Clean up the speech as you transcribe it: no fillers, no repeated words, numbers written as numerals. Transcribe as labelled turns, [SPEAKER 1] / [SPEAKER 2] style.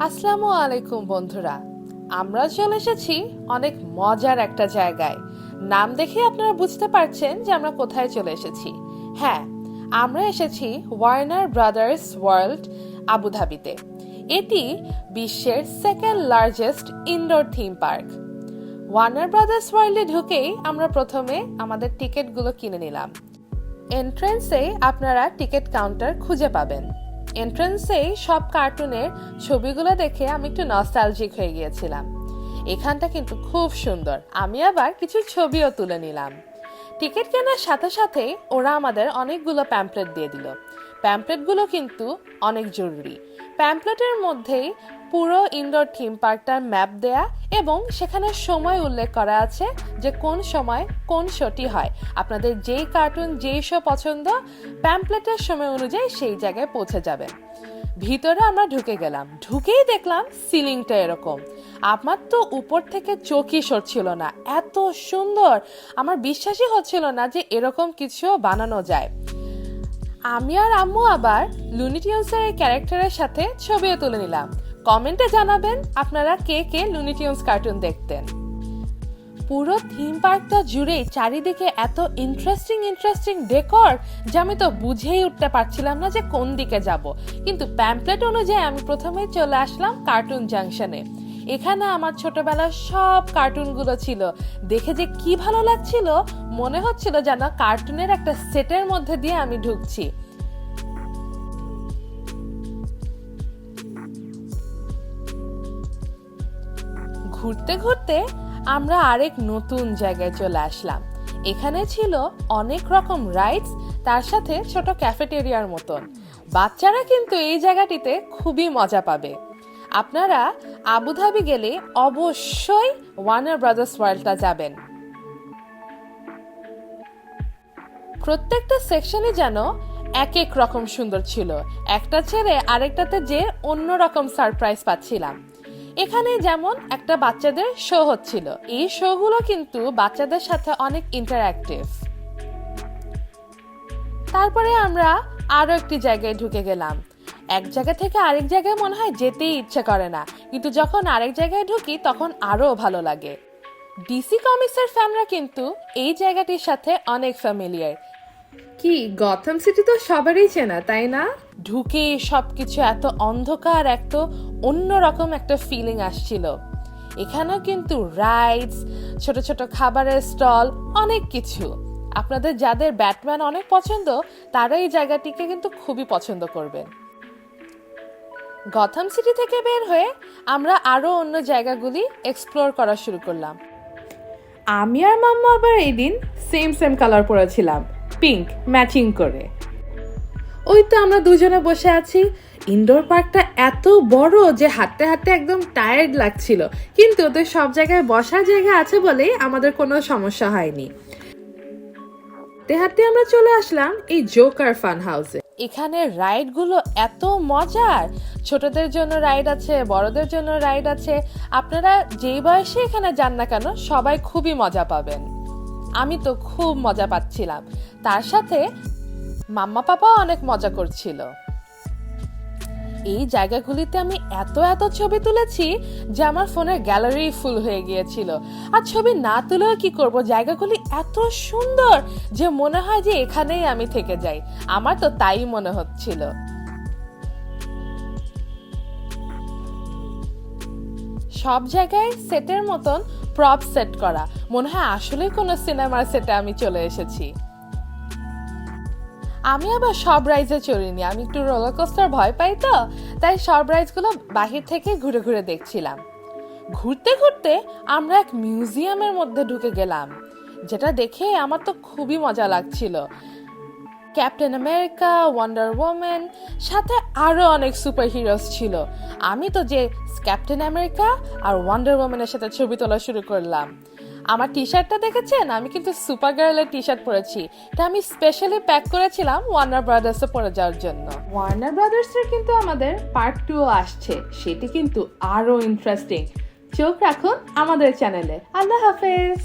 [SPEAKER 1] আসসালামু আলাইকুম বন্ধুরা, আমরা চলে এসেছি অনেক মজার একটা জায়গায়। নাম দেখে আপনারা বুঝতে পারছেন যে আমরা কোথায় চলে এসেছি। হ্যাঁ, আমরা এসেছি ওয়ার্নার ব্রাদার্স ওয়ার্ল্ড আবুধাবিতে। এটি বিশ্বের second largest indoor theme park. Warner brothers ওয়ার্ল্ডে ঢুকেই আমরা প্রথমে আমাদের টিকিটগুলো কিনে নিলাম। এন্ট্রান্সে আপনারা টিকিট কাউন্টার খুঁজে পাবেন। এন্ট্রান্সেই সব কার্টুনের ছবিগুলো দেখে আমি একটু নস্টালজিক হয়ে গিয়েছিলাম। এখানটা কিন্তু খুব সুন্দর। আমি আবার কিছু ছবিও তুলে নিলাম। টিকিট কেনার সাথে সাথে ওরা আমাদের অনেকগুলো প্যাম্পলেট দিয়ে দিল। প্যাম্পলেটগুলো কিন্তু অনেক জরুরি। প্যাম্পলেটের মধ্যেই পুরো ইনডোর থিম পার্কটার ম্যাপ দেয়া এবং সেখানে সময় উল্লেখ করা আছে যে কোন সময় কোন শোটি হয়। আপনাদের যেই কার্টুন যেই শো পছন্দ, প্যাম্পলেটের সময় অনুযায়ী সেই জায়গায় পৌঁছে যাবেন। ভিতরে আমরা ঢুকে গেলাম। ঢুকেই দেখলাম সিলিংটা এরকম। আমার তো উপর থেকে চোখই সরছিল না, এত সুন্দর। আমার বিশ্বাসই হচ্ছিল না যে এরকম কিছু বানানো যায়। আমি আর আম্মু আবার লুনি টিউনসের ক্যারেক্টারের সাথে ছবিও তুলে নিলাম। কমেন্টে জানাবেন আপনারা কে কে লুনি টিউনস কার্টুন দেখতেন। পুরো থিম পার্কটা জুড়েই চারিদিকে এত ইন্টারেস্টিং ডেকর যে আমি তো বুঝেই উঠতে পারছিলাম না যে কোন দিকে যাব। কিন্তু প্যাম্পলেট অনুযায়ী আমি প্রথমেই চলে আসলাম কার্টুন জাংশনে। এখানে আমার ছোটবেলার সব কার্টুনগুলো ছিল। দেখে যে কি ভালো লাগছিল, মনে হচ্ছিল যেন কার্টুনের একটা সেটের মধ্যে দিয়ে আমি ঢুকছি। ঘুরতে ঘুরতে আমরা আরেক নতুন জায়গায় চলে আসলাম। এখানে ছিল অনেক রকম রাইডস, তার সাথে ছোট ক্যাফেটেরিয়ার মতন। বাচ্চারা কিন্তু এই জায়গাটিতে খুবই মজা পাবে। আপনারা আবুধাবি গেলে অবশ্যই ওয়ার্নার ব্রাদার্স ওয়ার্ল্ডটা যাবেন। প্রত্যেকটা সেকশনে যেন এক এক রকম সুন্দর ছিল। একটা ছেড়ে আরেকটাতে যে অন্যরকম সারপ্রাইজ পাচ্ছিলাম। এখানে যেমন একটা বাচ্চাদের শো হচ্ছিল। এই শোগুলো কিন্তু বাচ্চাদের সাথে অনেক ইন্টারঅ্যাক্টিভ। তারপরে আমরা আরো একটি জায়গায় ঢুকে গেলাম। এক জায়গা থেকে আরেক জায়গায় মনে হয় যেতেই ইচ্ছে করে না, কিন্তু যখন আরেক জায়গায় ঢুকি তখন আরো ভালো লাগে। ডিসি কমিক্সের ফ্যানরা কিন্তু এই জায়গাটির সাথে অনেক ফ্যামিলিয়ার। কি গথম সিটি তো সবারই চেনা, তাই না? ঢুকে সবকিছু এত অন্ধকার, এত অন্যরকম একটা ফিলিং আসছিল। এখানেও কিন্তু রাইডস, ছোট ছোট খাবারের স্টল, অনেক কিছু। আপনাদের যাদের ব্যাটম্যান অনেক পছন্দ তারা এই জায়গাটিকে কিন্তু খুবই পছন্দ করবেন। গথম সিটি থেকে বের হয়ে আমরা আরো অন্য জায়গাগুলি এক্সপ্লোর করা শুরু করলাম। আমি আর মাম্মা আবার এই দিন সেম কালার পরেছিলাম, পিঙ্ক ম্যাচিং করে। ওই তো আমরা দুজনে বসে আছি। ইনডোর পার্কটা এত বড় যে হাঁটতে হাঁটতে একদম টায়ার্ড লাগছিল, কিন্তু ওদের সব জায়গায় বসার জায়গা আছে বলে আমাদের কোনো সমস্যা হয়নি। হাঁটতে হাঁটতে আমরা চলে আসলাম এই জোকার ফান হাউসে। এখানে রাইড গুলো এত মজার। ছোটদের জন্য রাইড আছে, বড়দের জন্য রাইড আছে। আপনারা যেই বয়সে এখানে যান না কেন সবাই খুবই মজা পাবেন। আমি তো খুব মজা পাচ্ছিলাম, তার সাথে মাম্মা পাপাও অনেক মজা করছিল। এই জায়গাগুলিতে আমি এত ছবি তুলেছি যে আমার ফোনের গ্যালারি ফুল হয়ে গিয়েছিল। আর ছবি না তুলেও কি করব, জায়গাগুলি এত সুন্দর যে মনে হয় যে এখানেই আমি থেকে যাই। আমার তো তাই মনে হচ্ছিল। সব জায়গায় সেটের মতন প্রপ সেট করা, মনে হয় আসলে কোনো সিনেমার সেটে আমি চলে এসেছি। আমি আবার সব রাইডে চড়িনি, আমি একটু রোলার কোস্টার ভয় পাই তো, তাই সব রাইডগুলো বাহির থেকে ঘুরে ঘুরে দেখছিলাম। ঘুরতে ঘুরতে আমরা এক মিউজিয়ামের মধ্যে ঢুকে গেলাম, যেটা দেখে আমার তো খুবই মজা লাগছিল। ক্যাপ্টেন আমেরিকা, ওয়ান্ডার ওম্যান, সাথে আরো অনেক সুপার হিরোস ছিল। আমি তো যে ক্যাপ্টেন আমেরিকা আর ওয়ান্ডার ওম্যানের সাথে ছবি তোলা শুরু করলাম। আমার টি শার্টটা দেখেছেন? আমি কিন্তু সুপার গার্লের টি শার্ট পরেছি। এটা আমি স্পেশালি প্যাক করেছিলাম ওয়ার্নার ব্রাদার্সে পরে যাওয়ার জন্য। ওয়ার্নার ব্রাদার্সের কিন্তু আমাদের পার্ট 2 আসছে, সেটি কিন্তু আরো ইন্টারেস্টিং। চোখ রাখুন আমাদের চ্যানেলে। আল্লাহ হাফেজ।